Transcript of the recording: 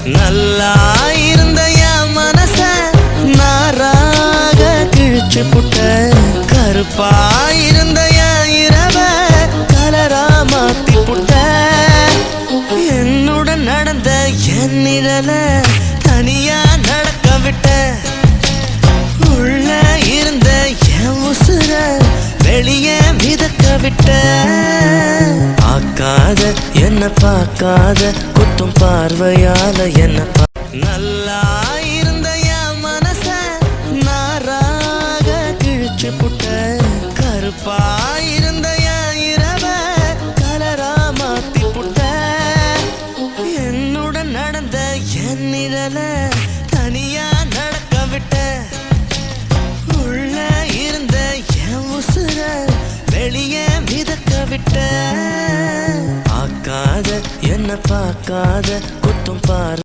நல்லா இருந்த என் மனச நாராக கிழிச்சு புட்ட, கருப்பா இருந்த என் இரவ கலரா மாத்தி புட்ட, என்னுடன் நடந்த என் நிழல தனியா நடக்க விட்ட, உள்ள இருந்த என் உசுர வெளியே மிதக்க விட்ட, பார்க்காத என்ன பார்க்காத குத்தும் பார்வையால என்ன நல்லா இருந்த என் மனச நாராக கிழிச்சு புட்ட, கருப்பா இருந்த என் இரவ கலரா மாத்தி புட்ட, என்னுடன் நடந்த என் நிழல தனியா நடக்க விட்ட, உள்ள இருந்த என் உசுர வெளியே மிதக்க விட்ட, பார்க்காத என்ன பார்க்காத குத்தும் பார்